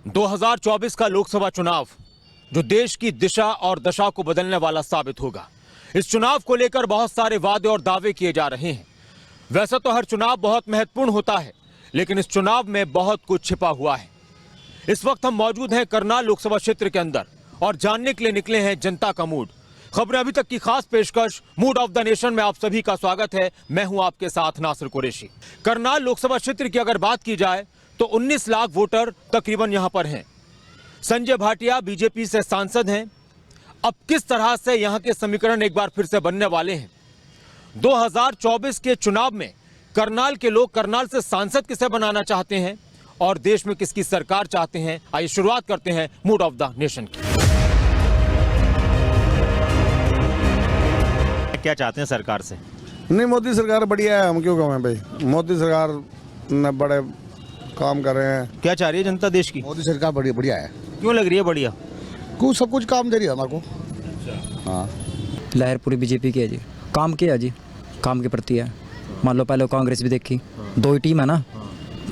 2024 का लोकसभा चुनाव जो देश की दिशा और दशा को बदलने वाला साबित होगा। इस चुनाव को लेकर बहुत सारे वादे और दावे किए जा रहे हैं। वैसे तो हर चुनाव बहुत महत्वपूर्ण होता है, लेकिन इस चुनाव में बहुत कुछ छिपा हुआ है। इस वक्त हम मौजूद हैं करनाल लोकसभा क्षेत्र के अंदर और जानने के लिए निकले हैं जनता का मूड। खबरें अभी तक की खास पेशकश मूड ऑफ द नेशन में आप सभी का स्वागत है। मैं हूं आपके साथ नासिर कुरैशी। करनाल लोकसभा क्षेत्र की अगर बात की जाए तो 19 लाख वोटर तकरीबन यहां पर हैं। संजय भाटिया बीजेपी से सांसद हैं। अब किस तरह से यहां के समीकरण एक बार फिर से बनने वाले हैं? 2024 के चुनाव में करनाल के लोग करनाल से सांसद किसे बनाना चाहते हैं और देश में किसकी सरकार चाहते हैं? आइए शुरुआत करते हैं मूड ऑफ द नेशन की। क्या चाहते हैं सरकार से? नहीं, मोदी सरकार बढ़िया है। हम क्यों कहें भाई, मोदी सरकार ने बड़े काम कर रहे हैं। क्या चाह रही है जनता देश की? मोदी सरकार बढ़िया है। क्यों लग रही है बढ़िया? कुछ सब कुछ काम दे रही है हमारे को। हाँ, लहर पूरी बीजेपी की है जी। काम किया जी, काम के प्रति है। मान लो पहले कांग्रेस भी देखी, दो ही टीम है ना,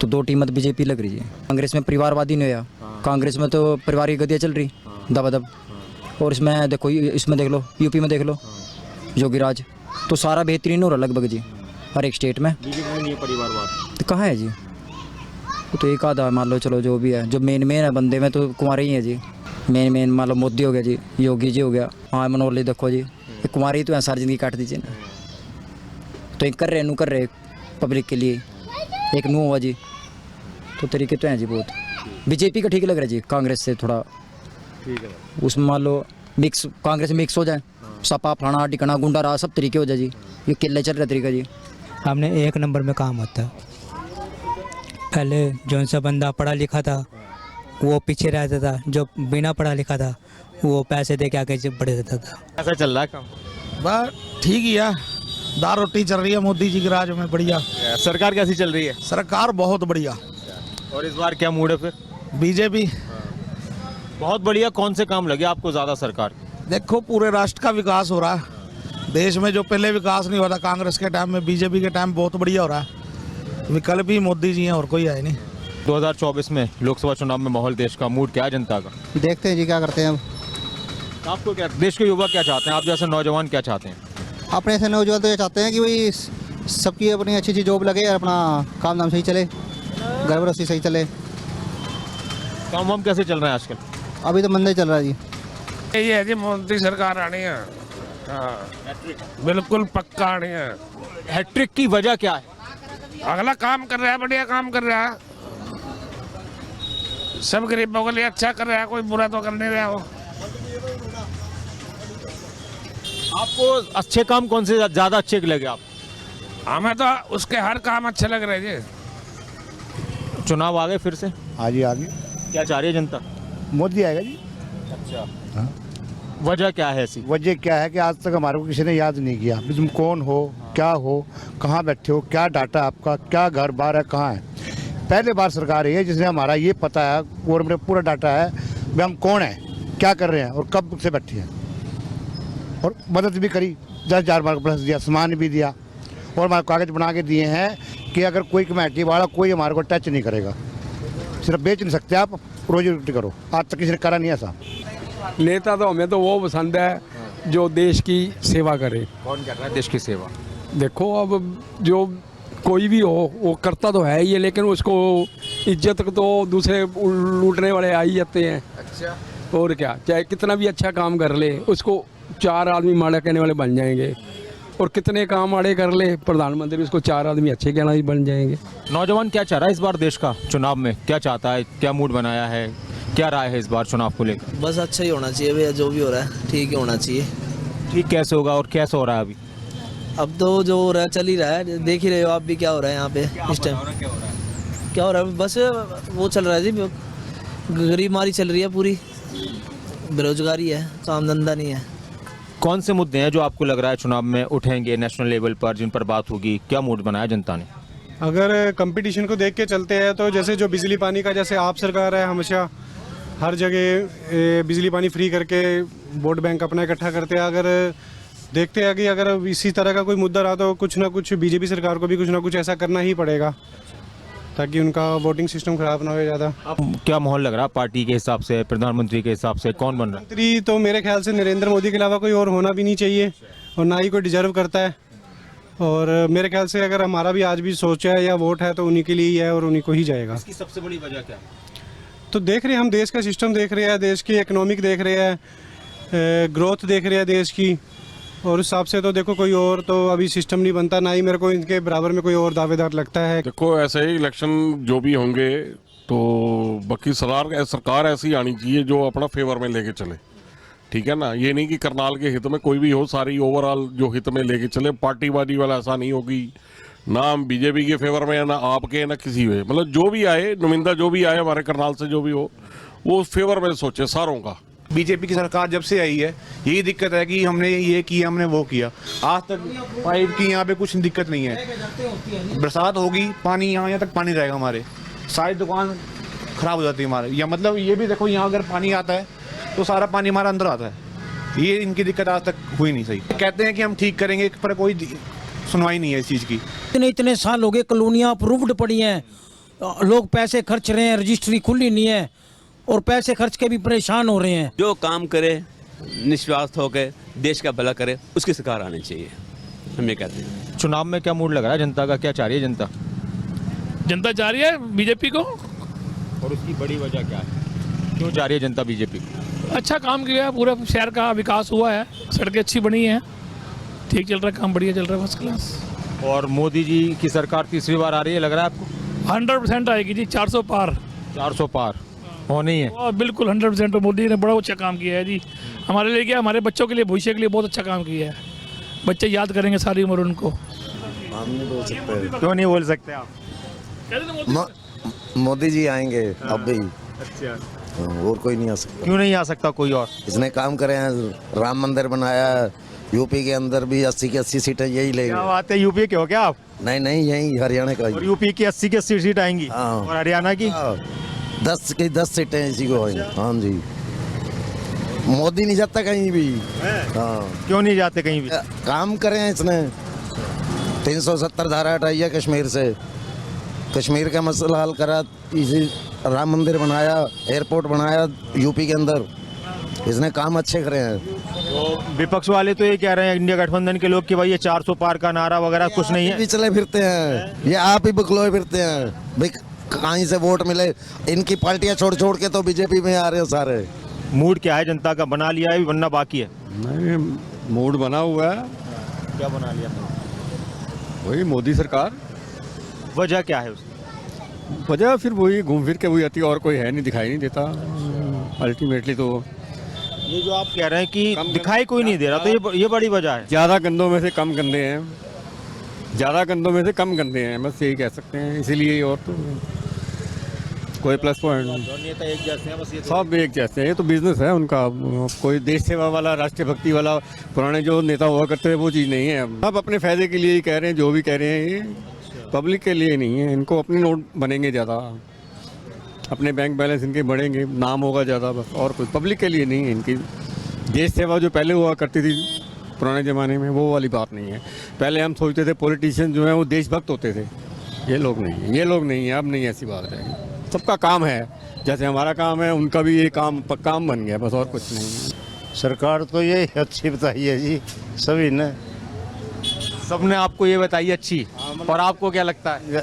तो दो टीम तो बीजेपी लग रही है। कांग्रेस में परिवारवादी नहीं हुआ, कांग्रेस में तो परिवार की गतियाँ चल रही दबादब। और इसमें देखो, इसमें देख लो, यूपी में देख लो योगी राज, तो सारा बेहतरीन हो रहा लगभग जी हर एक स्टेट में। बीजेपी में परिवारवाद तो कहाँ है जी? वो तो एक आधा मान लो, चलो जो भी है, जो मेन है बंदे में तो कुमारी ही है जी। मेन मान लो मोदी हो गया जी, योगी जी हो गया, हाँ मनोहर लाल देखो जी, ये कुमारी तो है, सारी जिंदगी काट दीजिए ना। तो एक कर रहे पब्लिक के लिए, एक नू हुआ जी, तो तरीके तो हैं जी बहुत। बीजेपी का ठीक लग रहा है जी, कांग्रेस से थोड़ा ठीक है। उसमें मान लो मिक्स, कांग्रेस मिक्स हो जाए, सपा फलाना टिकना गुंडा राज सब तरीके हो जाए जी। ये किले चल रहा तरीका जी। हमने एक नंबर में काम होता है। पहले जो सा बंदा पढ़ा लिखा था वो पीछे रहता था, जो बिना पढ़ा लिखा था वो पैसे दे के आगे बढ़ जाता था। ऐसा चल रहा है काम? बस ठीक ही है, दाल रोटी चल रही है मोदी जी के राज में, बढ़िया। सरकार कैसी चल रही है? सरकार बहुत बढ़िया। और इस बार क्या मूड है फिर? बीजेपी बहुत बढ़िया। कौन से काम लगे आपको ज्यादा सरकार? देखो, पूरे राष्ट्र का विकास हो रहा है। देश में जो पहले विकास नहीं हो रहा कांग्रेस के टाइम में, बीजेपी के टाइम बहुत बढ़िया हो रहा है। विकल्प ही मोदी जी हैं, और कोई है नहीं। 2024 में लोकसभा चुनाव में माहौल देश का, मूड क्या है जनता का? देखते हैं जी क्या करते हैं। अब आपको क्या, देश के युवा क्या चाहते हैं? आप जैसे नौजवान क्या चाहते हैं? अपने से नौजवान तो ये चाहते हैं कि भाई सबकी अपनी अच्छी अच्छी जॉब लगे और अपना काम धाम सही चले, घर गृहस्थी सही चले। काम वाम कैसे चल रहा है आजकल? अभी तो मंदा ही चल रहा है जी। ये है जी, मोदी सरकार आनी है। हाँ, बिल्कुल पक्का आनी है। हैट्रिक की वजह क्या है? अगला काम कर रहा है, बढ़िया काम कर रहा है, सब गरीबों के लिए अच्छा कर रहा है, कोई बुरा तो कर नहीं रहा हो। आपको अच्छे काम कौन से ज्यादा अच्छे लगे? आप हमें तो उसके हर काम अच्छे लग रहे हैं जी। चुनाव आ गए फिर से, हाँ जी, आगे क्या चाह रही है जनता? मोदी आएगा जी। अच्छा, हाँ। वजह क्या है ऐसी? वजह क्या है कि आज तक हमारे को किसी ने याद नहीं किया कि तुम कौन हो, क्या हो, कहाँ बैठे हो, क्या डाटा आपका, क्या घर बार है, कहाँ है। पहले बार सरकार है जिसने हमारा ये पता है और मेरा पूरा डाटा है कि हम कौन हैं, क्या कर रहे हैं और कब से बैठे हैं। और मदद भी करी, 10,000 मार्क प्लस दिया, सामान भी दिया, और हमारे कागज बना के दिए हैं कि अगर कोई कमेटी वाला कोई हमारे को टच नहीं करेगा। सिर्फ बेच नहीं सकते आप, रोजी रोटी करो। आज तक किसी ने करा नहीं ऐसा। नेता तो हमें तो वो पसंद है जो देश की सेवा करे। कौन कर रहा है देश की सेवा? देखो, अब जो कोई भी हो वो करता तो है ही है, लेकिन उसको इज्जत तो दूसरे लूटने वाले आ ही जाते हैं। अच्छा, और क्या, चाहे कितना भी अच्छा काम कर ले, उसको 4 आदमी माड़ा कहने वाले बन जाएंगे। और कितने काम आड़े कर ले प्रधानमंत्री, उसको 4 आदमी अच्छे कहना ही बन जाएंगे। नौजवान क्या चाह रहा है इस बार देश का चुनाव में? क्या चाहता है, क्या मूड बनाया है, क्या राय है इस बार चुनाव को लेकर? बस अच्छा ही होना चाहिए भैया, जो भी हो रहा है ठीक ही होना चाहिए। ठीक कैसे होगा और कैसे हो रहा है अभी? अब तो जो हो रहा है चल ही रहा है, देख ही रहे हो आप भी क्या हो रहा है यहाँ पे इस टाइम। क्या हो रहा है? बस वो चल रहा है जी, गरीब मारी चल रही है पूरी, बेरोजगारी है, काम धंधा नहीं है। कौन से मुद्दे हैं जो आपको लग रहा है चुनाव में उठेंगे नेशनल लेवल पर, जिन पर बात होगी? क्या मूड बनाया जनता ने? अगर कंपटीशन को देख के चलते हैं तो जैसे जो बिजली पानी का, जैसे आप सरकार है हमेशा हर जगह बिजली पानी फ्री करके वोट बैंक अपना इकट्ठा करते हैं। अगर देखते हैं कि अगर इसी तरह का कोई मुद्दा रहा तो कुछ ना कुछ बीजेपी सरकार को भी कुछ ना कुछ ऐसा करना ही पड़ेगा ताकि उनका वोटिंग सिस्टम ख़राब ना हो ज़्यादा। अब क्या माहौल लग रहा है पार्टी के हिसाब से, प्रधानमंत्री के हिसाब से कौन बन रहा है? मंत्री तो मेरे ख्याल से नरेंद्र मोदी के अलावा कोई और होना भी नहीं चाहिए और ना ही कोई डिजर्व करता है। और मेरे ख्याल से अगर हमारा भी आज भी सोच है या वोट है तो उन्हीं के लिए ही है और उन्हीं को ही जाएगा। इसकी सबसे बड़ी वजह क्या है? तो देख रहे हैं हम, देश का सिस्टम देख रहे हैं, देश की इकोनॉमिक देख रहे हैं, ग्रोथ देख रहे हैं देश की, और उस हिसाब से तो देखो कोई और तो अभी सिस्टम नहीं बनता, ना ही मेरे को इनके बराबर में कोई और दावेदार लगता है। देखो ऐसे ही इलेक्शन जो भी होंगे तो बाकी सरकार ऐसी आनी चाहिए जो अपना फेवर में लेके चले, ठीक है ना। ये नहीं कि करनाल के हित में कोई भी हो, सारी ओवरऑल जो हित में लेके चले। पार्टीवादी वाला ऐसा नहीं होगी, ना हम बीजेपी के फेवर में है, ना आपके, ना किसी में, मतलब जो भी आए नुमाइंदा जो भी आए हमारे करनाल से जो भी हो वो फेवर में सोचे सारों का। बीजेपी की सरकार जब से आई है यही दिक्कत है कि हमने ये किया, हमने वो किया, आज तक पाइप की यहाँ पे कुछ दिक्कत नहीं है। बरसात होगी पानी यहाँ तक पानी रहेगा, हमारे सारी दुकान खराब हो जाती है हमारे। या मतलब ये भी देखो यहाँ अगर पानी आता है तो सारा पानी हमारा अंदर आता है। ये इनकी दिक्कत आज तक हुई नहीं। सही कहते हैं कि हम ठीक करेंगे पर कोई सुनवाई नहीं है इस चीज़ की। इतने साल हो गए, कॉलोनियाँ अप्रूव्ड पड़ी हैं, लोग पैसे खर्च रहे हैं, रजिस्ट्री खुली नहीं है और पैसे खर्च के भी परेशान हो रहे हैं। जो काम करे निस्वार्थ होकर देश का भला करे उसकी सरकार आनी चाहिए, हम ये कहते हैं। चुनाव में क्या मूड लग रहा है जनता का? क्या चाह रही है जनता? जनता चाह रही है बीजेपी को। और उसकी बड़ी वजह क्या है, क्यों चाह रही है जनता बीजेपी को? अच्छा काम किया है, पूरा शहर का विकास हुआ है, सड़कें अच्छी बनी हैं, ठीक चल रहा है, काम बढ़िया चल रहा है, फर्स्ट क्लास। और मोदी जी की सरकार तीसरी बार आ रही है, लग रहा है आपको? 100% आएगी जी, 400 पार। 400 पार होनी है। और बिल्कुल 100% मोदी ने बड़ा अच्छा काम किया है जी, हमारे लिए क्या, हमारे बच्चों के लिए, भविष्य के लिए बहुत अच्छा काम किया है। बच्चे याद करेंगे सारी उम्र उनको। क्यों नहीं बोल सकते आप? मोदी जी आएंगे अब भी। अच्छा, और कोई नहीं आ सकता। क्यों नहीं आ सकता कोई और? इसने काम करे हैं, राम मंदिर बनाया, यूपी के अंदर भी 80 की 80 सीटें यही लेंगे। क्या बात है, यूपी के हो क्या आप? नहीं नहीं, यही हरियाणा का। और यूपी की 80 की 80 सीट आएंगी? हाँ। और हरियाणा की 10 की 10 सीटें इसी को आएंगी। हाँ जी, मोदी नहीं जाता कहीं भी। हाँ, क्यों नहीं जाते कहीं भी? काम करे हैं इसने, 370 धारा हटाई है कश्मीर से, कश्मीर का मसला हल करा, इसी राम मंदिर बनाया, एयरपोर्ट बनाया यूपी के अंदर, इसने काम अच्छे करे हैं। तो विपक्ष वाले तो ये कह रहे हैं इंडिया गठबंधन के लोग कि भाई ये 400 पार का नारा वगैरह कुछ नहीं है। भी चले फिरते हैं, ये आप ही बकलोए फिरते हैं भाई, कहीं से वोट मिले। इनकी पार्टियां छोड़ छोड़ के तो बीजेपी में आ रहे हैं सारे। मूड क्या है जनता का? बना लिया है, बनना बाकी है? नहीं, मूड बना हुआ है। क्या बना लिया? वही मोदी सरकार। वजह क्या है उसकी? वजह फिर वही घूम फिर के वही आती है, और कोई है नहीं, दिखाई नहीं देता अल्टीमेटली। तो ये जो आप कह रहे हैं कि दिखाई कोई नहीं दे रहा, तो ये बड़ी वजह है। ज़्यादा गंदों में से कम गंदे हैं, ज़्यादा गंदों में से कम गंदे हैं, बस यही कह सकते हैं। इसीलिए और तो कोई प्लस पॉइंट नहीं। नेता एक जैसे हैं, बस ये सब एक जैसे हैं, ये तो बिजनेस है उनका। कोई देश सेवा वाला, राष्ट्रभक्ति वाला पुराने जो नेता हुआ करते हैं वो चीज़ नहीं है। अब अपने फायदे के लिए ही कह रहे हैं, जो भी कह रहे हैं ये पब्लिक के लिए नहीं है। इनको अपने नोट बनेंगे ज़्यादा, अपने बैंक बैलेंस इनके बढ़ेंगे, नाम होगा ज़्यादा, बस और कुछ पब्लिक के लिए नहीं है। इनकी देश सेवा जो पहले हुआ करती थी पुराने ज़माने में, वो वाली बात नहीं है। पहले हम सोचते थे पॉलिटिशियन जो है वो देशभक्त होते थे, ये लोग नहीं है, ये लोग नहीं है, अब नहीं ऐसी बात है। सबका काम है, जैसे हमारा काम है उनका भी ये काम काम बन गया, बस और कुछ नहीं है। सरकार तो ये अच्छी बताई है जी सभी ने, सबने आपको ये बताई अच्छी, और आपको क्या लगता है?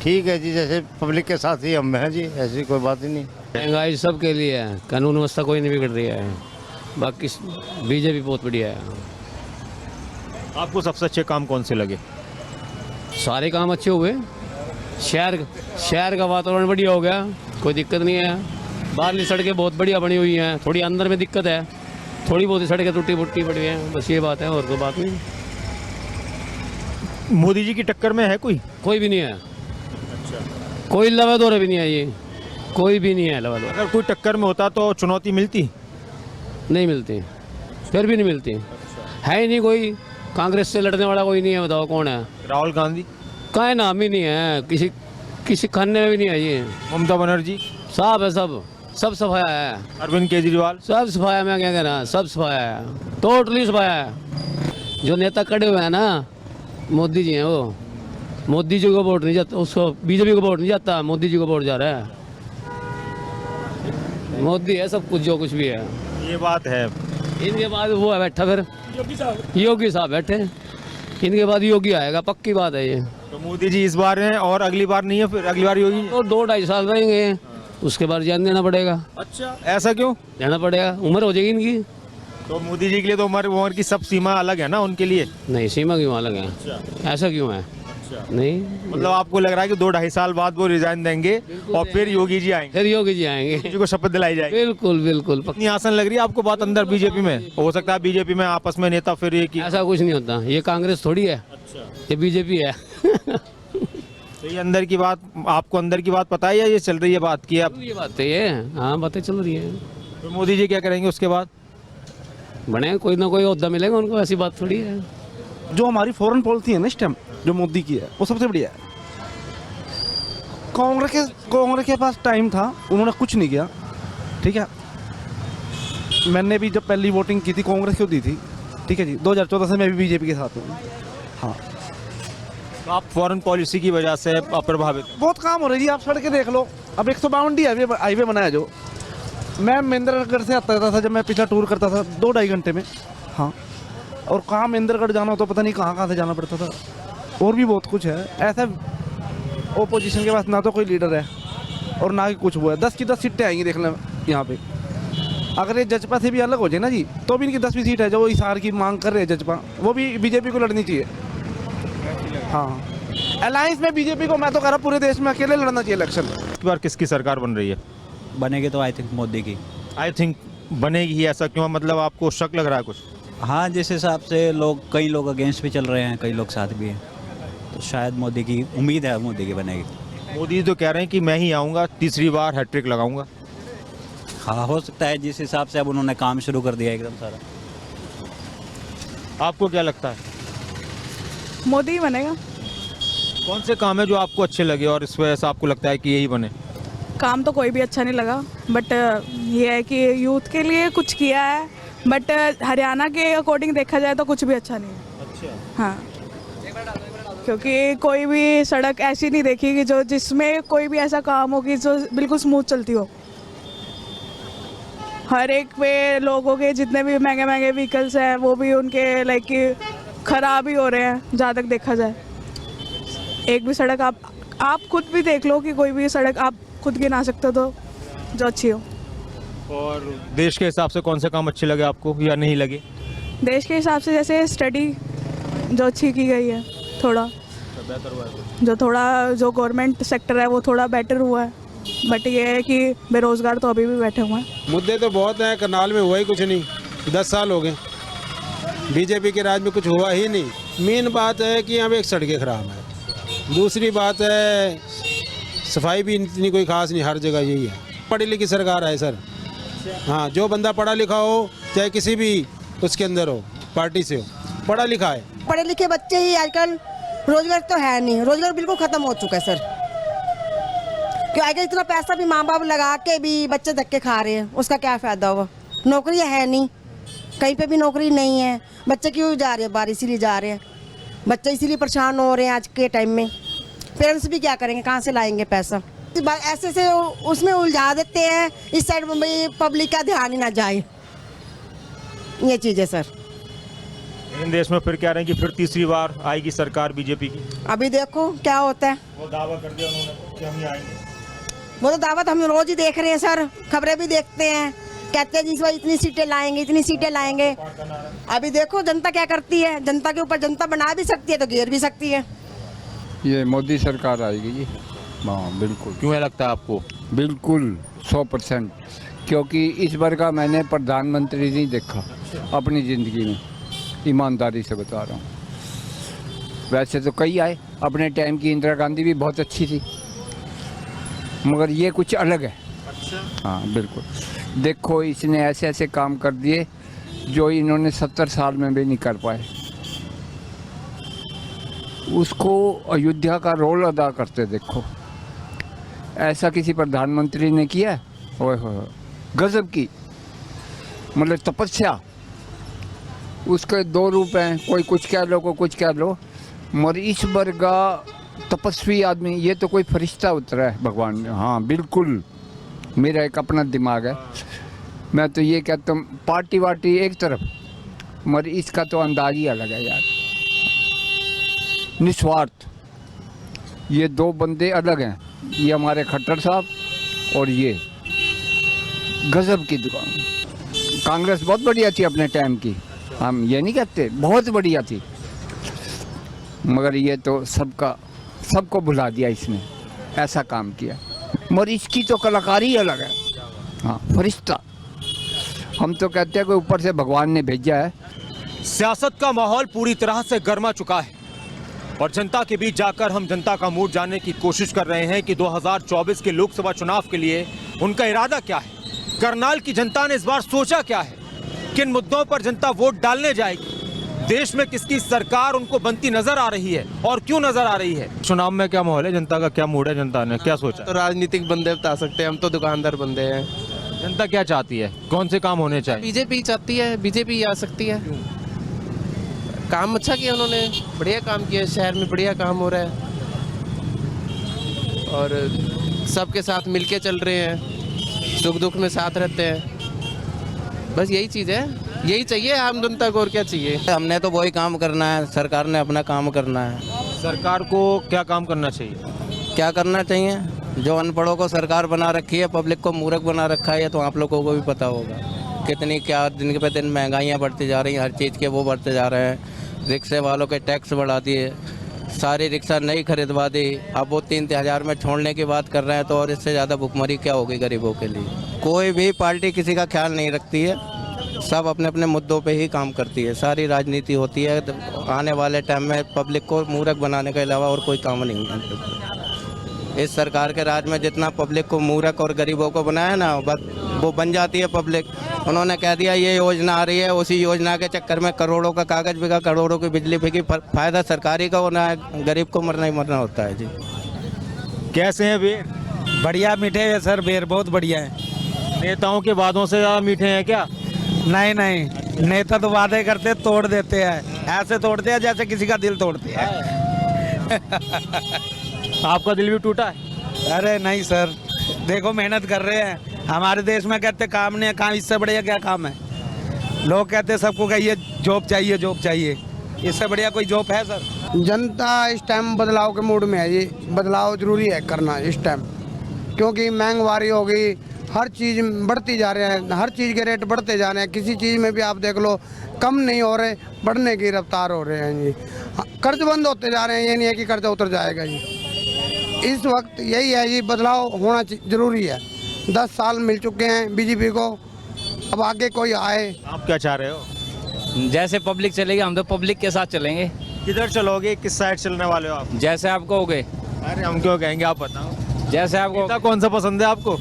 ठीक है जी, जैसे पब्लिक के साथ ही हम हैं जी, ऐसी कोई बात ही नहीं। महंगाई सबके लिए है, कानून व्यवस्था कोई नहीं बिगड़ रही है, बाकी बीजेपी बहुत बढ़िया है। आपको सबसे अच्छे काम कौन से लगे? सारे काम अच्छे हुए, शहर का वातावरण बढ़िया हो गया, कोई दिक्कत नहीं है। बाहरली सड़कें बहुत बढ़िया बनी हुई हैं, थोड़ी अंदर में दिक्कत है, थोड़ी बहुत सड़कें टूटी फुटी पड़ी हैं, बस ये बात है, और कोई बात नहीं। मोदी जी की टक्कर में है कोई? कोई भी नहीं है। अच्छा। कोई लवा दौरे भी नहीं है, ये कोई भी नहीं है लवा दौरे। अगर कोई टक्कर में होता तो चुनौती मिलती? नहीं मिलती, फिर भी नहीं मिलती। है ही नहीं कोई, कांग्रेस से लड़ने वाला कोई नहीं है, बताओ कौन है? राहुल गांधी का नाम ही नहीं है, किसी खाने में भी नहीं है। ये ममता बनर्जी साहब है, सब सफाया है। अरविंद केजरीवाल सब सफाया, मैं क्या कहना, सब सफाया है, टोटली सफाया है। जो नेता खड़े हुए हैं ना, मोदी जी हैं वो, मोदी जी को वोट नहीं जाता, उसको बीजेपी को वोट नहीं जाता, मोदी जी को वोट जा रहा है। मोदी है सब कुछ, जो कुछ भी है। ये बात है। इनके बाद वो है बैठा, फिर योगी साहब बैठे, इनके बाद योगी आएगा, पक्की बात है ये। तो मोदी जी इस बार हैं और अगली बार नहीं है, फिर अगली बार योगी। तो 2-2.5 साल रहेंगे, उसके बाद जान देना पड़ेगा। अच्छा, ऐसा क्यों? देना पड़ेगा, उम्र हो जाएगी इनकी। तो मोदी जी के लिए तो उम्र की सब सीमा अलग है ना उनके लिए। नहीं, सीमा क्यों अलग है? ऐसा क्यों है? नहीं, मतलब आपको लग रहा है कि 2-2.5 साल बाद वो रिजाइन देंगे और फिर योगी जी आएंगे? फिर योगी जी आएंगे, योगी जी को शपथ दिलाई जाएगी। बिल्कुल बिल्कुल। इतनी आसान लग रही है आपको बात अंदर बीजेपी में? हो सकता है बीजेपी में आपस में नेता फिर ये की। ऐसा कुछ नहीं होता, ये कांग्रेस थोड़ी है। अच्छा, ये बीजेपी है। तो ये अंदर की बात, आपको अंदर की बात पता है या ये चल रही है बात की? आप ये बात है, ये हाँ बातें चल रही है। तो मोदी जी क्या करेंगे उसके बाद? बने कोई ना कोई ओहदा मिलेगा उनको, ऐसी बात थोड़ी है। जो हमारी फॉरेन पॉलिसी है ना इस टाइम, जो मोदी की है, वो सबसे बढ़िया है। कांग्रेस के पास टाइम था, उन्होंने कुछ नहीं किया। ठीक है, मैंने भी जब पहली वोटिंग की थी कांग्रेस को दी थी। ठीक है जी, 2014 से मैं भी बीजेपी के साथ हूँ। हाँ, तो आप फॉरेन पॉलिसी की वजह से प्रभावित? बहुत काम हो रही है जी, आप सड़कें देख लो। अब 152 हाईवे बनाया, जो मैं महेंद्रगढ़ से आता था, जब मैं पिछला टूर करता था 2-2.5 घंटे में। हाँ, और कहाँ महेंद्रगढ़ जाना हो तो पता नहीं कहाँ से जाना पड़ता था। और भी बहुत कुछ है ऐसा। ओपोजिशन के पास ना तो कोई लीडर है और ना ही कुछ वो है। 10 की 10 सीटें आएंगी देख लें यहाँ पे। अगर ये जजपा से भी अलग हो जाए ना जी, तो भी इनकी 10वीं सीट है जो हिसार की मांग कर रहे हैं जजपा, वो भी बीजेपी को लड़नी चाहिए। हाँ, अलायंस में बीजेपी को मैं तो कह रहा पूरे देश में अकेले लड़ना चाहिए इलेक्शन। इस बार किसकी सरकार बन रही है? बनेगी तो आई थिंक मोदी की। आई थिंक बनेगी ही, ऐसा क्यों? मतलब आपको शक लग रहा है कुछ? हाँ, जिस हिसाब से कई लोग अगेंस्ट भी चल रहे हैं, कई लोग साथ भी हैं, तो शायद मोदी की उम्मीद है, मोदी की बनेगी। मोदी तो कह रहे हैं कि मैं ही आऊँगा, तीसरी बार हैट्रिक लगाऊंगा। हाँ, हो सकता है, जिस हिसाब से अब उन्होंने काम शुरू कर दिया एकदम सारा। आपको क्या लगता है? मोदी ही बनेगा। कौन से काम है जो आपको अच्छे लगे और इस वजह से आपको लगता है कि यही बने? काम तो कोई भी अच्छा नहीं लगा, बट ये है कि यूथ के लिए कुछ किया है, बट हरियाणा के अकॉर्डिंग देखा जाए तो कुछ भी अच्छा नहीं है। अच्छा। हाँ, क्योंकि कोई भी सड़क ऐसी नहीं देखी कि जो जिसमें कोई भी ऐसा काम हो कि जो बिल्कुल स्मूथ चलती हो। हर एक पे लोगों के जितने भी महंगे महंगे व्हीकल्स हैं वो भी उनके लाइक कि ख़राब ही हो रहे हैं जहाँ तक देखा जाए। एक भी सड़क आप खुद भी देख लो कि कोई भी सड़क आप खुद गिना सकते हो तो जो अच्छी हो। और देश के हिसाब से कौन से काम अच्छे लगे आपको या नहीं लगे? देश के हिसाब से जैसे स्टडी जो अच्छी की गई है, थोड़ा बेहतर हुआ है। जो गवर्नमेंट सेक्टर है वो थोड़ा बेटर हुआ है, बट ये है कि बेरोजगार तो अभी भी बैठे हुए हैं। मुद्दे तो बहुत हैं, करनाल में हुआ ही कुछ नहीं, 10 साल हो गए बीजेपी के राज में कुछ हुआ ही नहीं। मेन बात है कि यहाँ पे एक सड़कें खराब है, दूसरी बात है सफाई भी इतनी कोई खास नहीं, हर जगह यही है। पढ़ी लिखी सरकार है सर। हाँ, जो बंदा पढ़ा लिखा हो, चाहे किसी भी उसके अंदर हो, पार्टी से हो, पढ़ा लिखा है। पढ़े लिखे बच्चे ही आजकल, रोजगार तो है नहीं, रोजगार बिल्कुल खत्म हो चुका है सर। क्यों आजकल इतना पैसा भी माँ बाप लगा के भी बच्चे धक्के खा रहे हैं, उसका क्या फ़ायदा हुआ? नौकरी है नहीं, कहीं पे भी नौकरी नहीं है। बच्चे क्यों जा रहे हैं बाहर? इसीलिए जा रहे हैं बच्चे, इसीलिए परेशान हो रहे हैं आज के टाइम में। पेरेंट्स भी क्या करेंगे, कहाँ से लाएंगे पैसा? ऐसे से उसमें उलझा देते हैं, इस साइड में भाई पब्लिक का ध्यान ही ना जाए, ये चीज़ है सर। इन देश में फिर कह रहे हैं कि फिर तीसरी बार आएगी सरकार बीजेपी की। अभी देखो क्या होता है। वो दावा कर दिया उन्होंने कि हम ही आएंगे। वो तो दावत हम रोज ही देख रहे हैं सर, खबरें भी देखते हैं, कहते हैं जिस बार इतनी सीटें लाएंगे, इतनी सीटें लाएंगे। अभी देखो जनता क्या करती है, जनता के ऊपर जनता बना भी सकती है तो गिर भी सकती है। ये मोदी सरकार आएगी जी। हाँ बिल्कुल। क्यों है लगता है आपको? बिल्कुल 100%, क्योंकि इस बार का मैंने प्रधानमंत्री नहीं देखा अपनी ज़िंदगी में, ईमानदारी से बता रहा हूँ। वैसे तो कई आए, अपने टाइम की इंदिरा गांधी भी बहुत अच्छी थी, मगर ये कुछ अलग है। अच्छा। हाँ बिल्कुल। देखो इसने ऐसे ऐसे काम कर दिए जो इन्होंने 70 साल में भी नहीं कर पाए। उसको अयोध्या का रोल अदा करते देखो, ऐसा किसी प्रधानमंत्री ने किया है? ओए हो, गजब की मतलब तपस्या। उसके 2 रूप हैं, कोई कुछ कह लो, कोई कुछ कह लो, मगर इस बार का तपस्वी आदमी, ये तो कोई फरिश्ता उतरा है भगवान ने। हाँ बिल्कुल, मेरा एक अपना दिमाग है। मैं तो ये कहता हूँ पार्टी वार्टी एक तरफ, मगर इसका तो अंदाज ही अलग है यार। निस्वार्थ, ये दो बंदे अलग हैं, ये हमारे खट्टर साहब और ये गजब की दुकान। कांग्रेस बहुत बढ़िया थी अपने टाइम की, हम ये नहीं कहते, बहुत बढ़िया थी, मगर ये तो सबको भुला दिया इसने, ऐसा काम किया। मगर इसकी तो कलाकारी ही अलग है। हाँ फरिश्ता, हम तो कहते हैं कि ऊपर से भगवान ने भेजा है। सियासत का माहौल पूरी तरह से गर्मा चुका है और जनता के बीच जाकर हम जनता का मूड जानने की कोशिश कर रहे हैं कि 2024 के लोकसभा चुनाव के लिए उनका इरादा क्या है। करनाल की जनता ने इस बार सोचा क्या है, किन मुद्दों पर जनता वोट डालने जाएगी, देश में किसकी सरकार उनको बनती नजर आ रही है और क्यों नजर आ रही है। चुनाव में क्या माहौल है, जनता का क्या मूड है, जनता ने क्या सोचा? तो राजनीतिक बंदे बता सकते हैं, हम तो दुकानदार बंदे हैं। जनता क्या चाहती है, कौन से काम होने चाहिए? बीजेपी चाहती है, बीजेपी आ सकती है। काम अच्छा किया उन्होंने, बढ़िया काम किया, शहर में बढ़िया काम हो रहा है और सबके साथ मिलके चल रहे हैं, सुख दुख में साथ रहते हैं। बस यही चीज़ है, यही चाहिए आम जनता को, और क्या चाहिए। हमने तो वही काम करना है, सरकार ने अपना काम करना है। सरकार को क्या काम करना चाहिए? क्या करना चाहिए? जो अनपढ़ों को सरकार बना रखी है, पब्लिक को मूर्ख बना रखा है, ये तो आप लोगों को भी पता होगा। कितनी क्या दिन पे दिन महंगाइयाँ बढ़ती जा रही हैं, हर चीज़ के वो बढ़ते जा रहे हैं। रिक्शे वालों के टैक्स बढ़ा दिए, सारी रिक्शा नई खरीदवा दी, अब वो 3 हज़ार में छोड़ने की बात कर रहे हैं, तो और इससे ज़्यादा भुखमरी क्या होगी गरीबों के लिए। कोई भी पार्टी किसी का ख्याल नहीं रखती है, सब अपने अपने मुद्दों पे ही काम करती है, सारी राजनीति होती है। आने वाले टाइम में पब्लिक को मूर्ख बनाने के अलावा और कोई काम नहीं है। इस सरकार के राज में जितना पब्लिक को मूर्ख और गरीबों को बनाया ना, बस वो बन जाती है पब्लिक। उन्होंने कह दिया ये योजना आ रही है, उसी योजना के चक्कर में करोड़ों का कागज बिका, करोड़ों की बिजली बिकी, फायदा सरकारी का होना है, गरीब को मरना ही मरना होता है जी। कैसे हैं बेर? बढ़िया मीठे हैं सर, बेर बहुत बढ़िया है। नेताओं के वादों से ज़्यादा मीठे हैं क्या? नहीं नहीं, नेता तो वादे करते तोड़ देते हैं, ऐसे तोड़ते हैं जैसे किसी का दिल तोड़ते हैं। आपका दिल भी टूटा है? अरे नहीं सर, देखो मेहनत कर रहे हैं। हमारे देश में कहते काम नहीं है, काम इससे बढ़िया क्या काम है। लोग कहते सबको कहिए जॉब चाहिए, जॉब चाहिए, इससे बढ़िया कोई जॉब है सर? जनता इस टाइम बदलाव के मूड में है, ये बदलाव जरूरी है करना इस टाइम, क्योंकि महंगाई हो गई, हर चीज़ बढ़ती जा रही है, हर चीज़ के रेट बढ़ते जा रहे हैं। किसी चीज़ में भी आप देख लो, कम नहीं हो रहे, बढ़ने की रफ्तार हो रहे हैं जी। कर्ज बंद होते जा रहे हैं, ये नहीं है कि कर्जा उतर जाएगा जी। इस वक्त यही है जी, बदलाव होना जरूरी है। 10 साल मिल चुके हैं बीजेपी को, अब आगे कोई आए। आप क्या चाह रहे हो? जैसे पब्लिक चलेगी हम तो पब्लिक के साथ चलेंगे। किधर चलोगे, किस साइड चलने वाले हो आप? जैसे आप कहोगे। अरे हम क्यों कहेंगे, आप बताओ। जैसे आपको नेता कौन सा पसंद है आपको?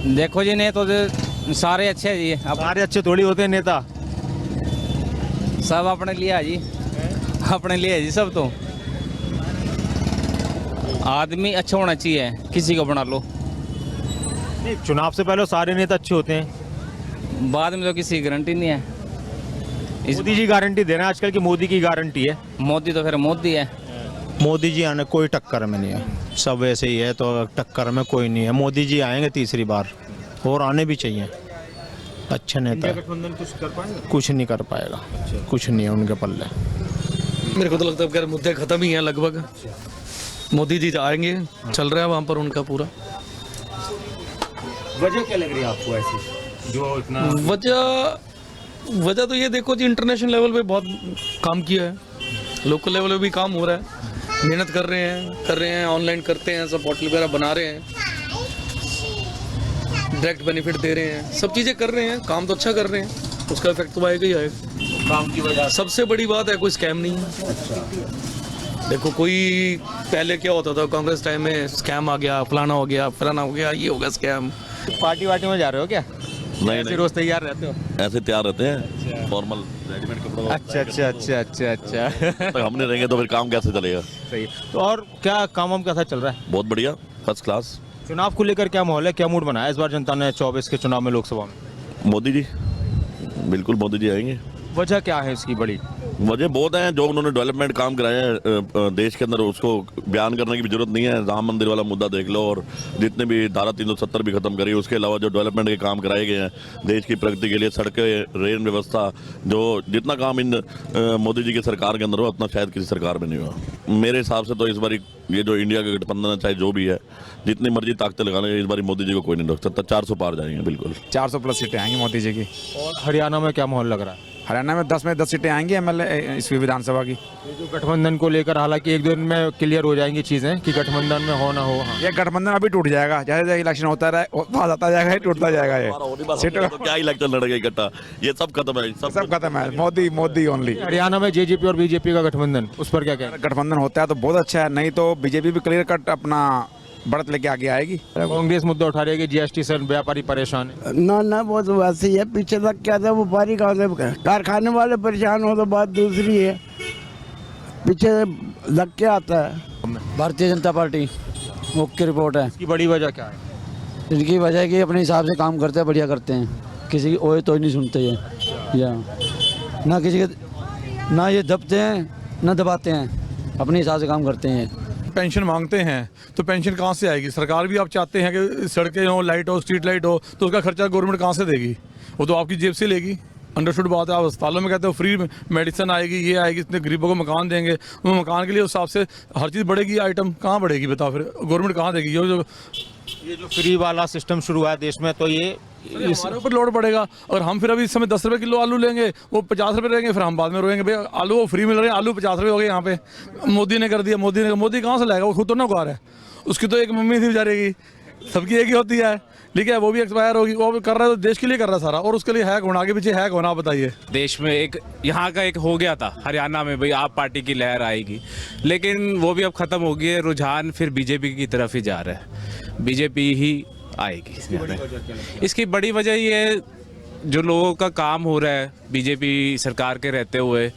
देखो जी, नहीं तो सारे अच्छे हैं जी। सारे अच्छे थोड़ी होते हैं नेता, सब अपने लिए है जी, अपने लिए है जी सब। तो आदमी अच्छा होना चाहिए, किसी को बना लो। नहीं, चुनाव से पहले सारे नेता अच्छे होते हैं, बाद में तो किसी की गारंटी नहीं है। मोदी जी गारंटी दे रहे हैं आजकल की, मोदी की गारंटी है। मोदी तो फिर मोदी है। मोदी जी आने कोई टक्कर में नहीं है, सब ऐसे ही है, तो टक्कर में कोई नहीं है। मोदी जी आएंगे तीसरी बार, और आने भी चाहिए। अच्छे नेता, गठबंधन कुछ कर पाएंगे? कुछ नहीं कर पाएगा, कुछ नहीं है उनके पल्ले। मेरे को तो लगता है कि मुद्दे खत्म ही हैं लगभग। मोदी जी आएंगे, चल रहा है वहाँ पर उनका पूरा। वजह क्या लग रही है आपको ऐसी, जो इतना? वजह तो ये देखो जी, इंटरनेशनल लेवल पे बहुत काम किया है, लोकल लेवल पे भी काम हो रहा है, मेहनत कर रहे हैं, ऑनलाइन करते हैं, सब पोर्टल वगैरह बना रहे हैं, डायरेक्ट बेनिफिट दे रहे हैं, सब चीज़ें कर रहे हैं, काम तो अच्छा कर रहे हैं, उसका इफेक्ट तो आएगा ही आएगा। काम की वजह सबसे बड़ी बात है कोई स्कैम नहीं है। अच्छा, देखो कोई पहले क्या होता था, कांग्रेस टाइम में स्कैम आ गया, फलाना हो गया, फलाना हो गया, ये हो गया स्कैम। पार्टी वार्टी में जा रहे हो क्या? नहीं, रोज तैयार रहते हो? ऐसे तैयार रहते हैं, फॉर्मल रेडीमेड कपड़ा। अच्छा। तो हम नहीं रहेंगे तो फिर काम कैसे चलेगा? सही। तो और क्या काम कैसा चल रहा है? बहुत बढ़िया, फर्स्ट क्लास। चुनाव को लेकर क्या माहौल है, क्या मूड बनाया इस बार जनता ने 24 के चुनाव में, लोकसभा में? मोदी जी, बिल्कुल मोदी जी आएंगे। वजह क्या है इसकी बड़ी? वजह बहुत हैं जो उन्होंने डेवलपमेंट काम कराया है देश के अंदर, उसको बयान करने की भी जरूरत नहीं है। राम मंदिर वाला मुद्दा देख लो और जितने भी धारा 370 भी खत्म करी, उसके अलावा जो डेवलपमेंट के काम कराए गए हैं देश की प्रगति के लिए, सड़कें, रेल व्यवस्था, जो जितना काम इन मोदी जी की सरकार के अंदर हुआ उतना शायद किसी सरकार में नहीं हुआ। मेरे हिसाब से तो इस बार ये जो इंडिया का गठबंधन है, चाहे जो भी है, जितनी मर्जी ताकतें लगा लें, इस बार मोदी जी को कोई नहीं रोक सकता। 400 पार जाएंगे बिल्कुल, 400 प्लस सीटें आएंगी मोदी जी की। और हरियाणा में क्या माहौल लग रहा है? हरियाणा में 10 में 10 सीटें आएंगी एमएलए इस विधानसभा की। ये जो गठबंधन को लेकर हालांकि एक दिन में क्लियर हो जाएंगी चीजें कि गठबंधन में हो ना हो। हाँ। ये गठबंधन अभी टूट जाएगा, जैसे जैसे इलेक्शन होता रहे बात आता जाएगा, ये टूटता जाएगा। ये सीटों तो क्या इलेक्शन लड़ेगा इकट्ठा, ये सब खत्म है, सब खत्म है, मोदी मोदी ओनली। हरियाणा में जेजेपी और बीजेपी का गठबंधन, उस पर क्या कहना? गठबंधन होता है तो बहुत अच्छा है, नहीं तो बीजेपी भी क्लियर कट अपना बढ़त लेके आगे आएगी। कांग्रेस मुद्दा उठा रही है कि जीएसटी से व्यापारी परेशान है। ना वो तो वैसे ही है, पीछे तक क्या था, व्यापारी कहाँ से, कारखाने वाले परेशान हो तो बात दूसरी है, पीछे लग के आता है। भारतीय जनता पार्टी मुख्य रिपोर्ट है। इसकी बड़ी वजह क्या है? इनकी वजह है कि अपने हिसाब से काम करते हैं, बढ़िया करते हैं, किसी की ओए तो नहीं सुनते ये, या ना किसी के, ना ये दबते हैं ना दबाते हैं, अपने हिसाब से काम करते हैं। पेंशन मांगते हैं तो पेंशन कहाँ से आएगी? सरकार भी आप चाहते हैं कि सड़कें हो, लाइट हो, स्ट्रीट लाइट हो, तो उसका खर्चा गवर्नमेंट कहाँ से देगी? वो तो आपकी जेब से लेगी। अंडरस्टूड बात है। आप अस्पतालों में कहते हो फ्री मेडिसिन आएगी, ये आएगी, इतने गरीबों को मकान देंगे, वो मकान के लिए उस हिसाब से हर चीज़ बढ़ेगी, आइटम कहाँ बढ़ेगी बताओ? फिर गवर्नमेंट कहाँ देगी? ये जो फ्री वाला सिस्टम शुरू हुआ है देश में, तो ये हमारे ऊपर लोड पड़ेगा। और हम फिर अभी इस समय 10 रुपये किलो आलू लेंगे, वो 50 रुपये रहेंगे, फिर हम बाद में रोएंगे भाई आलू वो फ्री मिल रहे हैं, आलू 50 रुपये हो गए यहाँ पे, मोदी ने कर दिया। मोदी कहाँ से लाएगा? वो खुद तो ना उगा रहा है, उसकी तो एक मम्मी थी बेचारेगी, सबकी एक ही होती है, ठीक है, वो भी एक्सपायर होगी, वो कर रहा है तो देश के लिए कर रहा है सारा, और उसके लिए हैक होना, आगे पीछे हैक होना। आप बताइए। देश में एक यहाँ का एक हो गया था हरियाणा में, भाई आप पार्टी की लहर आएगी, लेकिन वो भी अब खत्म हो गई है, रुझान फिर बीजेपी की तरफ ही जा रहा है, बीजेपी ही आएगी। इसकी बड़ी वजह ये है जो लोगों का काम हो रहा है बीजेपी सरकार के रहते हुए,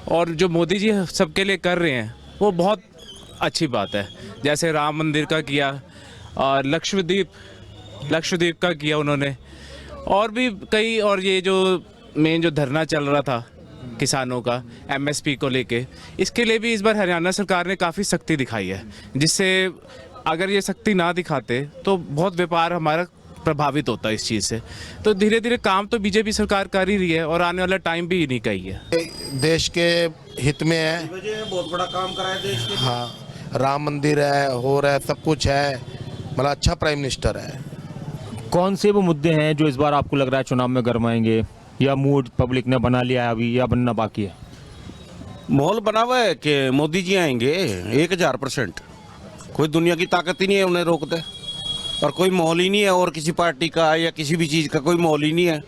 और जो मोदी जी सबके लिए कर रहे हैं वो बहुत अच्छी बात है। जैसे राम मंदिर का किया और लक्षद्वीप का किया उन्होंने, और भी कई, और ये जो मेन जो धरना चल रहा था किसानों का एमएसपी को लेके, इसके लिए भी इस बार हरियाणा सरकार ने काफ़ी सख्ती दिखाई है, जिससे अगर ये सख्ती ना दिखाते तो बहुत व्यापार हमारा प्रभावित होता है इस चीज़ से। तो धीरे धीरे काम तो बीजेपी सरकार कर ही रही है, और आने वाला टाइम भी इन्हीं का ही है। देश के हित में है, बहुत बड़ा काम करा है देश के। हाँ, राम मंदिर है, हो रहा है, सब कुछ है, मतलब अच्छा प्राइम मिनिस्टर है। कौन से वो मुद्दे हैं जो इस बार आपको लग रहा है चुनाव में गरमाएंगे, या मूड पब्लिक ने बना लिया है अभी, या बनना बाकी है? माहौल बना हुआ है कि मोदी जी आएंगे 1000%। कोई दुनिया की ताकत ही नहीं है उन्हें रोक दे, और कोई माहौल ही नहीं है, और किसी पार्टी का या किसी भी चीज़ का कोई माहौल ही नहीं है।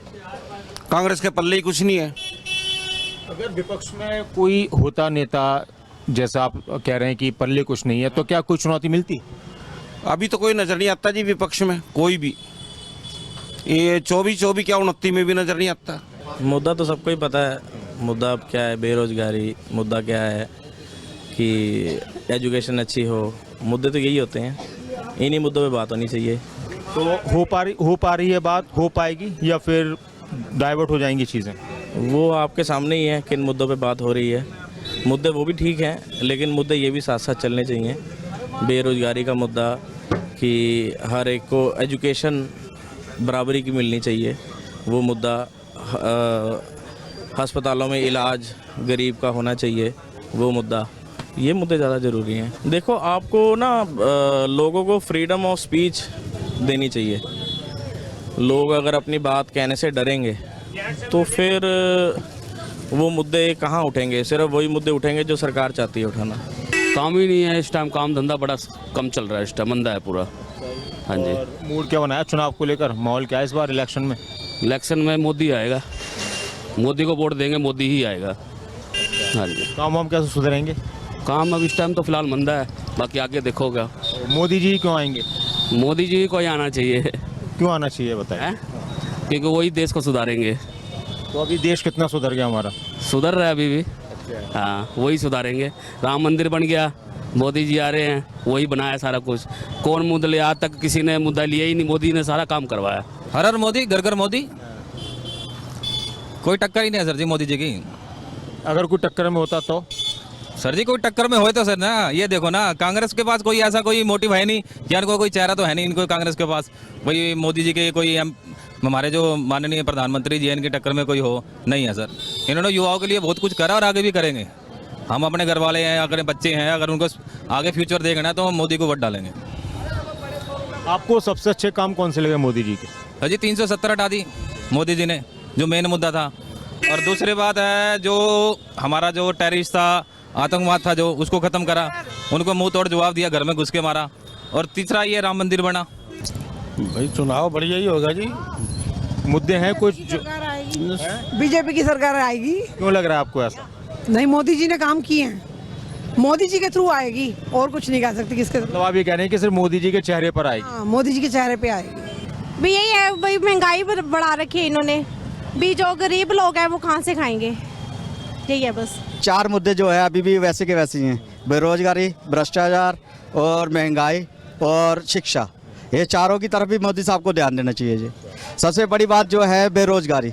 कांग्रेस के पल्ले ही कुछ नहीं है। अगर विपक्ष में कोई होता नेता, जैसा आप कह रहे हैं कि पल्ले कुछ नहीं है, तो क्या कोई चुनौती मिलती? अभी तो कोई नज़र नहीं आता जी विपक्ष में, कोई भी। ये 24 क्या 29 में भी नज़र नहीं आता। मुद्दा तो सबको ही पता है, मुद्दा अब क्या है, बेरोजगारी, मुद्दा क्या है कि एजुकेशन अच्छी हो, मुद्दे तो यही होते हैं, इन्हीं मुद्दों पे बात होनी चाहिए। तो हो पा रही है बात, हो पाएगी, या फिर डाइवर्ट हो जाएंगी चीज़ें? वो आपके सामने ही है किन मुद्दों पे बात हो रही है। मुद्दे वो भी ठीक हैं, लेकिन मुद्दे ये भी साथ साथ चलने चाहिए। बेरोजगारी का मुद्दा कि हर एक को एजुकेशन बराबरी की मिलनी चाहिए, वो मुद्दा, अस्पतालों में इलाज गरीब का होना चाहिए, वो मुद्दा, ये मुद्दे ज़्यादा ज़रूरी हैं। देखो, आपको ना लोगों को फ्रीडम ऑफ स्पीच देनी चाहिए। लोग अगर अपनी बात कहने से डरेंगे तो फिर वो मुद्दे कहाँ उठेंगे? सिर्फ वही मुद्दे उठेंगे जो सरकार चाहती है उठाना। काम ही नहीं है इस टाइम, काम धंधा बड़ा कम चल रहा है इस टाइम, मंदा है पूरा। हाँ जी। मूड क्या बनाया चुनाव को लेकर, माहौल क्या है इस बार इलेक्शन में? इलेक्शन में मोदी आएगा, मोदी को वोट देंगे, मोदी ही आएगा। हाँ जी। काम वाम कैसे सुधरेंगे? काम अब इस टाइम तो फिलहाल मंदा है, बाकी आगे देखोगा। मोदी जी क्यों आएंगे? मोदी जी को ही आना चाहिए। क्यों आना चाहिए बताएं? क्योंकि वही देश को सुधारेंगे। तो अभी देश कितना सुधर गया हमारा? सुधर रहा है अभी भी। हाँ, वही सुधारेंगे। राम मंदिर बन गया, मोदी जी आ रहे हैं, वही बनाया सारा कुछ। कौन मुद्दा लिया? आज तक किसी ने मुद्दा लिया ही नहीं, मोदी ने सारा काम करवाया। हर मोदी, घर घर मोदी, कोई टक्कर ही नहीं है सर जी मोदी जी की। अगर कोई टक्कर में होता तो? सर जी कोई टक्कर में हो तो सर ना, ये देखो ना, कांग्रेस के पास कोई ऐसा कोई मोटिव है नहीं, या इनको कोई चेहरा तो है नहीं इनको कांग्रेस के पास। भाई मोदी जी के कोई हमारे जो माननीय प्रधानमंत्री जी हैं, इनकी टक्कर में कोई हो नहीं है सर। इन्होंने युवाओं के लिए बहुत कुछ करा और आगे भी करेंगे। हम अपने घर वाले हैं, अगर बच्चे हैं, अगर उनको आगे फ्यूचर देखना है तो हम मोदी को वोट डालेंगे। आपको सबसे अच्छे काम कौन से लगे मोदी जी के? सर जी 370 हटा दी मोदी जी ने, जो मेन मुद्दा था। और दूसरी बात है, जो हमारा जो टेररिस्ट था, आतंकवाद था, जो उसको ख़त्म करा, उनको मुंह तोड़ जवाब दिया, घर में घुस के मारा। और तीसरा ये राम मंदिर बना। भाई चुनाव बढ़िया ही होगा जी। मुद्दे हैं कुछ जो बीजेपी की सरकार आएगी। क्यों लग रहा है आपको ऐसा? नहीं, मोदी जी ने काम किए हैं, मोदी जी के थ्रू आएगी, और कुछ नहीं कह सकते किसके। तो आप ये कह रहे हैं कि सिर्फ मोदी जी के चेहरे पर आएगी? हाँ, मोदी जी के चेहरे पे आएगी। भी यही है, भाई महंगाई बढ़ा रखी है इन्होंने भी, जो गरीब लोग हैं वो कहाँ से खाएंगे, यही है बस। 4 मुद्दे जो है अभी भी वैसे के वैसे ही हैं, बेरोजगारी, भ्रष्टाचार और महंगाई और शिक्षा। ये चारों की तरफ भी मोदी साहब को ध्यान देना चाहिए जी। सबसे बड़ी बात जो है बेरोजगारी,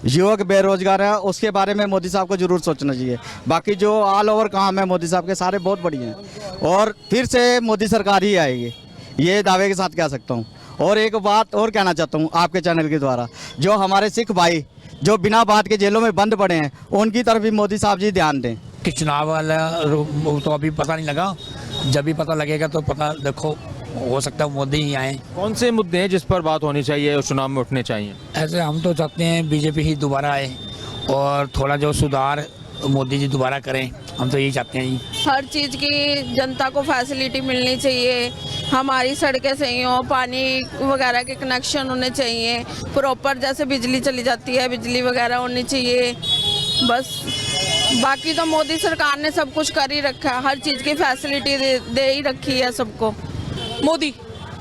युवक बेरोजगार है, उसके बारे में मोदी साहब को जरूर सोचना चाहिए। बाकी जो ऑल ओवर काम है मोदी साहब के सारे बहुत बढ़िया हैं, और फिर से मोदी सरकार ही आएगी, ये दावे के साथ कह सकता हूँ। और एक बात और कहना चाहता हूँ आपके चैनल के द्वारा, जो हमारे सिख भाई जो बिना बात के जेलों में बंद पड़े हैं, उनकी तरफ भी मोदी साहब जी ध्यान दें। कि चुनाव वाला तो अभी पता नहीं लगा, जब भी पता लगेगा तो पता, देखो हो सकता है मोदी ही आए। कौन से मुद्दे हैं जिस पर बात होनी चाहिए और चुनाव में उठने चाहिए? ऐसे हम तो चाहते हैं बीजेपी ही दोबारा आए और थोड़ा जो सुधार मोदी जी दोबारा करें, हम तो यही चाहते हैं जी। हर चीज़ की जनता को फैसिलिटी मिलनी चाहिए, हमारी सड़कें सही हो, पानी वगैरह के कनेक्शन होने चाहिए प्रॉपर, जैसे बिजली चली जाती है बिजली वगैरह होनी चाहिए बस। बाकी तो मोदी सरकार ने सब कुछ कर ही रखा है, हर चीज़ की फैसिलिटी दे ही रखी है सबको। मोदी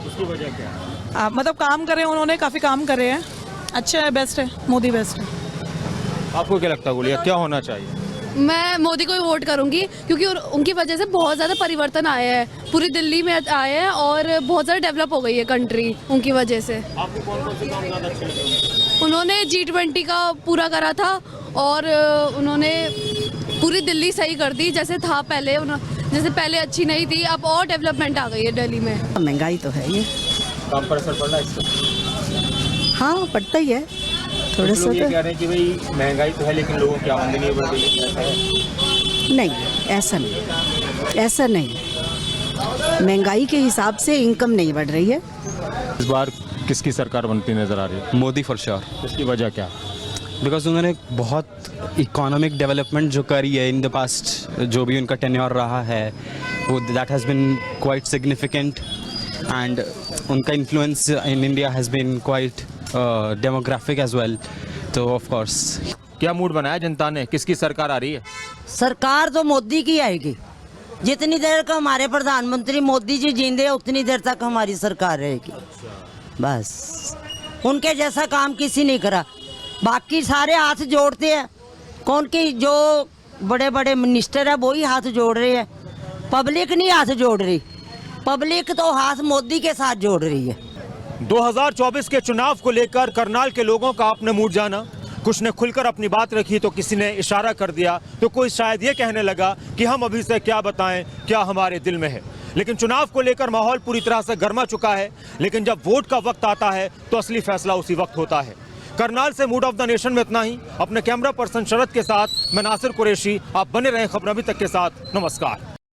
उसकी वजह क्या है? मतलब काम करे, उन्होंने काफ़ी काम करे हैं, अच्छा है, बेस्ट है, मोदी बेस्ट है। आपको क्या लगता है गुड़िया, क्या होना चाहिए? मैं मोदी को ही वोट करूंगी, क्योंकि उनकी वजह से बहुत ज़्यादा परिवर्तन आया है, पूरी दिल्ली में आया है और बहुत ज़्यादा डेवलप हो गई है कंट्री उनकी वजह से। आपको कौन से काम ज़्यादा अच्छे लगे? उन्होंने G20 का पूरा करा था और उन्होंने पूरी दिल्ली सही कर दी, जैसे था पहले, जैसे पहले अच्छी नहीं थी, अब और डेवलपमेंट आ गई है दिल्ली में। महंगाई तो है ये, काम पर असर पड़ रहा है इससे? हाँ पड़ता ही है थोड़ा सा। ये कह रहे हैं कि भाई महंगाई तो है लेकिन लोगों की आमदनी नहीं बढ़ रही, ऐसा है? नहीं, ऐसा नहीं, ऐसा नहीं, महंगाई के हिसाब से इनकम नहीं बढ़ रही है। इस बार किसकी सरकार बनती नजर आ रही है? Modi for sure. इसकी वजह क्या? बिकॉज उन्होंने बहुत इकोनॉमिक डेवलपमेंट जो करी है इन द पास्ट, जो भी उनका टेन्योर रहा है वो that has been quite significant, and उनका influence in India has been quite demographic as well. तो ऑफ कोर्स क्या मूड बनाया जनता ने, किसकी सरकार आ रही है? सरकार तो मोदी की आएगी, जितनी देर का हमारे प्रधानमंत्री मोदी जी जिंदे हैं उतनी देर तक हमारी सरकार रहेगी बस। उनके जैसा काम किसी नहीं करा, बाकी सारे हाथ जोड़ते हैं, कौन की जो बड़े बड़े मिनिस्टर है वो ही हाथ जोड़ रहे हैं, पब्लिक नहीं हाथ जोड़ रही, पब्लिक तो हाथ मोदी के साथ जोड़ रही है। 2024 के चुनाव को लेकर करनाल के लोगों का आपने मूड जाना, कुछ ने खुलकर अपनी बात रखी तो किसी ने इशारा कर दिया, तो कोई शायद ये कहने लगा कि हम अभी से क्या बताएं, क्या हमारे दिल में है। लेकिन चुनाव को लेकर माहौल पूरी तरह से गर्मा चुका है, लेकिन जब वोट का वक्त आता है तो असली फैसला उसी वक्त होता है। करनाल से मूड ऑफ द नेशन में इतना ही। अपने कैमरा पर्सन शरद के साथ मैं नासिर कुरैशी, आप बने रहें खबरनबी तक के साथ। नमस्कार।